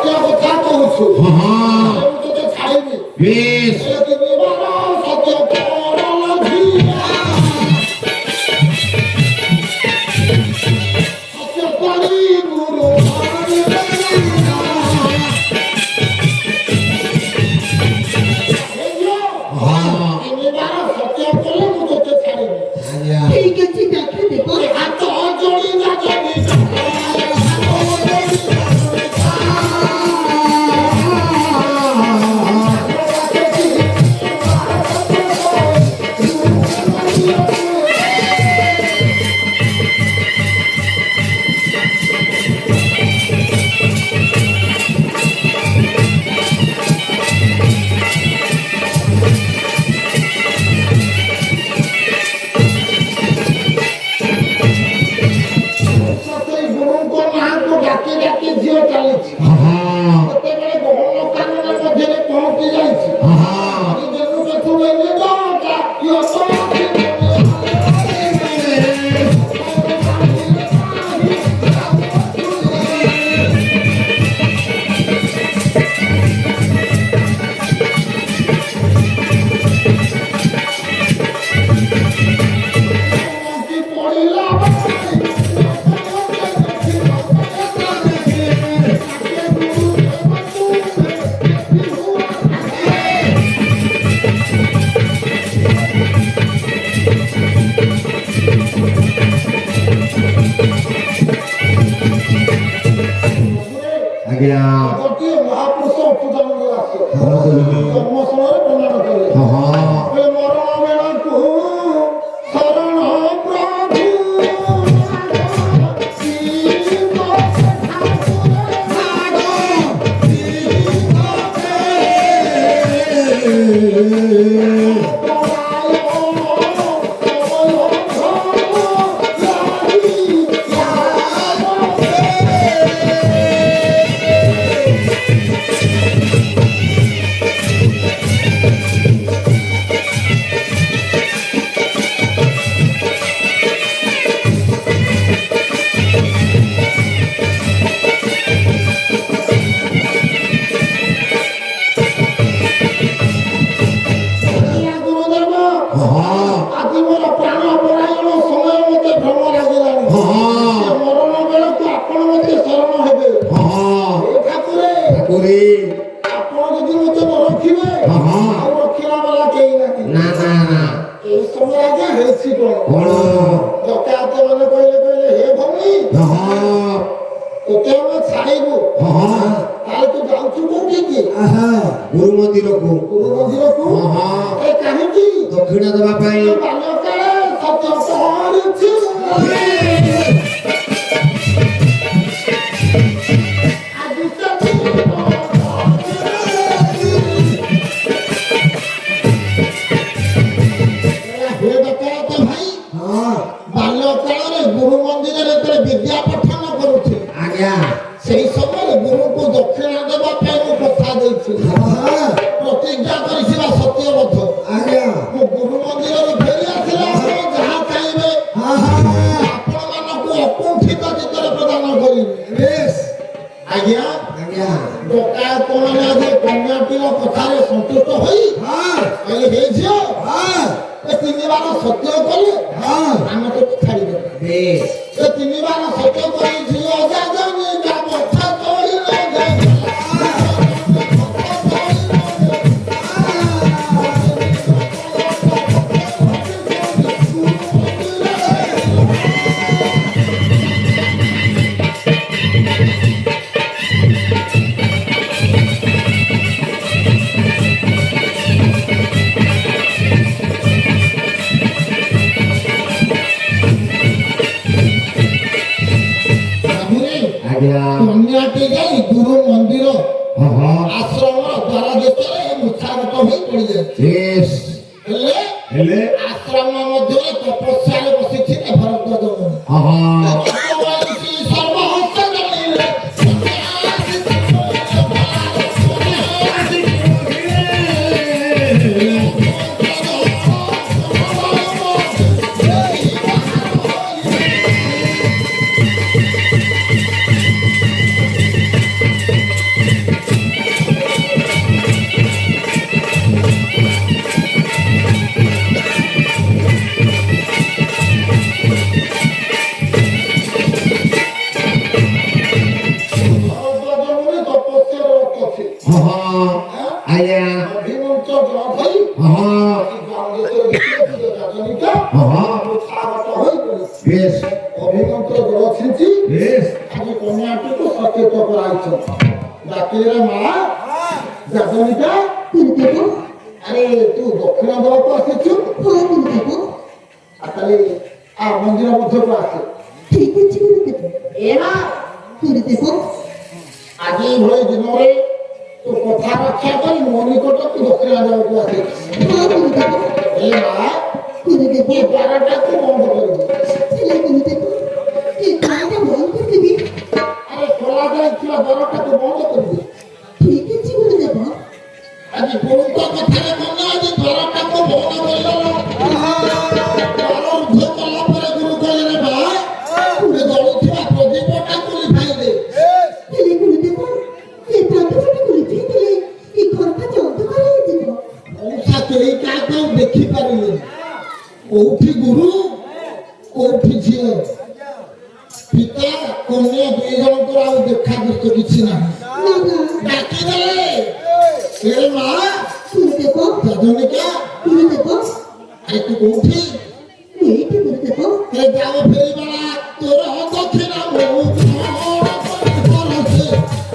ସତ୍ୟ କଥା କହୁଛୁ ମୁଁ ତୋତେ ଛାଡ଼ିବି ସତ୍ୟ ମହାପୁରୁଷ ଜନ୍ମ ସମୟରେ ପ୍ରମାଣ କଲେ ମରଣ ବେଳକୁ ଶରଣ ପ୍ରଭୁ गुरु मंदिर को दक्षिण देवाई गुरु मंदिर विद्या पठन करुचे आज्ञा से समय गुरु को दक्षिण देवाई कथा प्रतिज्ञा कर सत्यबद्ध आज्ञा गुरु मंदिर फेरी आसला जहाँ चाहिए आपण मानक अकुंठित चित्तर प्रदान करेंगे आज्ञा आज्ञा डकायत मैंने कन्याटी कथार सन्तुष्ट हो झील तीन बार सत्य कले आम तो छाड़दे तीन बार सत्य कर झील कन्याटी गई गुरु मंदिर आश्रम द्वारा देशे मुछागत हो पड़ जाए आश्रम मध्य तपस्या बसी भरत ডাকিলে মা যাদনিকা গুরুদেব আরে তুই দক্ষিণ দেওয়াকে আসিছু হ্যাঁ গুরুদেব আর তাহলে আর মন্দির মধ্যକୁ আসে ঠিক আছে গুরুদেব এ মা গুরুদেব ଆଜି ଭଳି ଦିନରେ ତୁ କଥା ରକ୍ଷା କରି ମୋ ନିକଟକୁ ଦକ୍ଷିଣ ଦେବାକୁ ଆସିଛୁ হ্যাঁ গুরুদেব ଏ ମା গুরুদেব ଏ ଦ୍ୱାରଟାକୁ ବନ୍ଦ କରିବୁ ହେଲେ ଗୁରୁଦେବ ଏ କାହାଟା ବନ୍ଦ କରିଦେବି ଆରେ ଖୋଲା ଯାଇଥିବା ଦ୍ୱାରଟାକୁ ବନ୍ଦ କରିବୁ ଠିକ ଅଛି ଗୁରୁଦେବ ଆଜି ଗୁରୁଙ୍କ କଥାରେ ମନେ ଆଜି ଦ୍ୱାରଟାକୁ ବନ୍ଦ କରିଦେଲ ଦ୍ୱାର ରୁଦ୍ଧ କଲା ପରେ ଗୁରୁ କହିଲେ ମା ତୁମେ ଜଳୁଥିବା ପ୍ରଦୀପଟାକୁ ଲିଭାଇ ଦେ ହେଲେ ଗୁରୁଦେବ ଏ ପ୍ରଦୀପଟାକୁ ଲିଭେଇ ଦେଲେ ଏ ଘରଟା ଯେ ଅନ୍ଧକାର ହେଇଯିବ ମଉସା କେହି କାହାକୁ ଆଉ ଦେଖିପାରିଲେନି କୋଉଠି ଗୁରୁ କୋଉଠି ଝିଅ ପିତା କନ୍ୟା ଦୁଇ ଜଣଙ୍କର ଆଉ ଦେଖା ଦୃଶ୍ୟ କିଛି ନାହିଁ ନା ନା ଡାକିଦେଲେ ଏ ମା ଗୁରୁଦେବ ଯାଦନିକା ଗୁରୁଦେବ ଆରେ ତୁ କୋଉଠି ମୁଁ ଏଇଠି ଗୁରୁଦେବ ଏ ଯାଅ ଫେରିବାଳା ତୋର ଦକ୍ଷିଣ ମୁଁ କରଛେ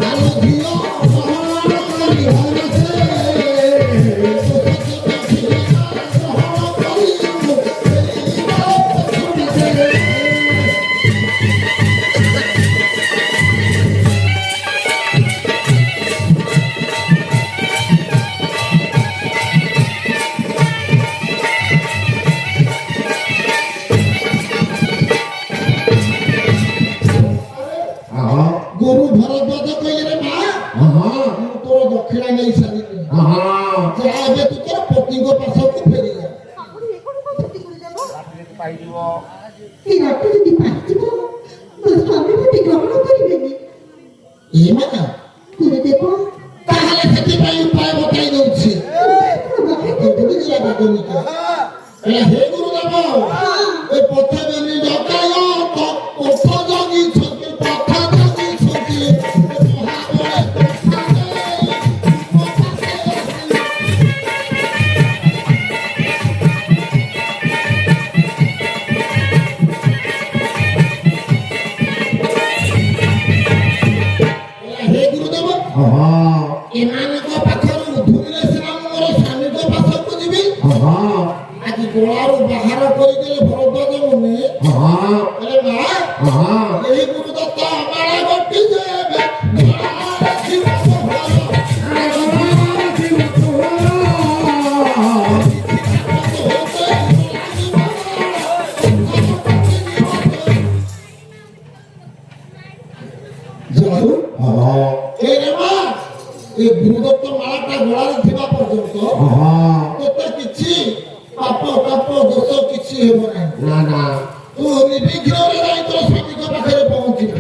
ଆଲୋ ଝିଅ ମହାନ କରି ହରଛେ ଗୁରୁ ଭରଦ୍ୱାଜ କହିଲେ ମା ମୁଁ ତୋର ଦକ୍ଷିଣା ନେଇ ସାରିଲି ଯା ଏବେ ତୁ ତୋର ପତିଙ୍କ ପାଶକୁ ଫେରିଯା ଏ ରାତି ଯଦି ପାଇଯିବ ମୋ ସ୍ୱାମୀ ମୋତେ ଗ୍ରହଣ କରିବେନି ଏ ମା ଗୁରୁଦେବ ତାହେଲେ ସେଥିପାଇଁ ଉପାୟ ବତାଇ ଦଉଛି ବୁଝିଲା ଯାଦନିକା ହେ ଗୁରୁଦେବ ଏ ପଥ ବେନି ଡକାୟ ପଥ ଜଗିଛନ୍ତି ପଥ ଜଗିଛନ୍ତି ହେ ଗୁରୁଦେବ ଏମାନଙ୍କ ପାଖରୁ ଉଧୁରିଲେ ସିନା ମୁଁ ମୋର ସ୍ୱାମୀଙ୍କ ପାଖକୁ ଯିବି ଆଜି ଗୋଳାରୁ ବାହାର କରିଦେଲେ ଭରଦ୍ୱାଜ ମୁନି ହେଲେ ମା ଏହି ଗୁରୁଦତ୍ତ ଅମାଳ ଗୋଟି ଦେବେ ଜଣୁ ଏ ରେ ମା ଏ ଗୁରୁଦତ୍ତ ମାଳାଟା ଗୋଳାରେ ଥିବା ପର୍ଯ୍ୟନ୍ତ ତୋତେ କିଛି ପାପ ପାପ ଦୋଷ କିଛି ହେବ ନାହିଁ ତୁ ନିର୍ବିଘ୍ନରେ ଯାଇ ତୋର ସ୍ୱାମୀଙ୍କ ପାଖରେ ପହଞ୍ଚିବୁ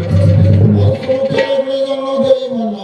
ଜନ ଦେଇ ମନ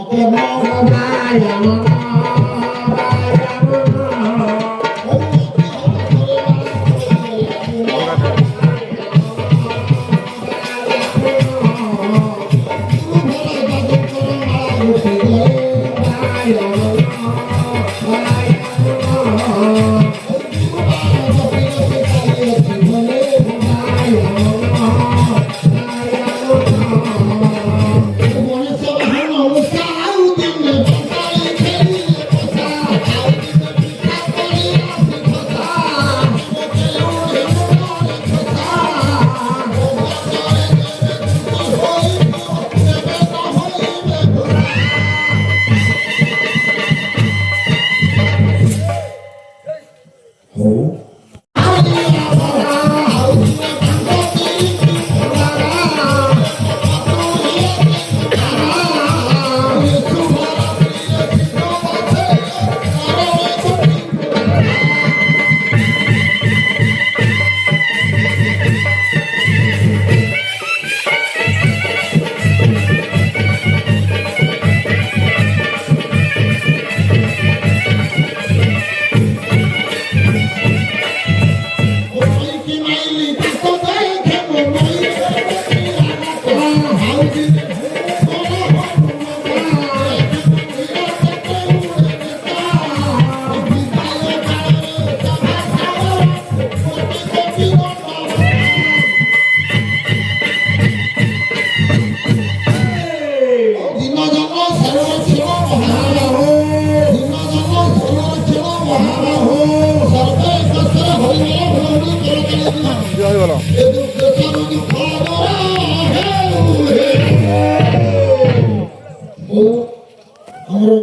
ସର୍ବେ ଈଶ୍ୱର ହରିବୋଲ ଭୁଲହୁରି ତରକାରୀ ଜୟ ବୋଲ ଏ ଯୋଉ ଦେଶରୁ ଯୋଉ ଫଳ ହେଉ ହେ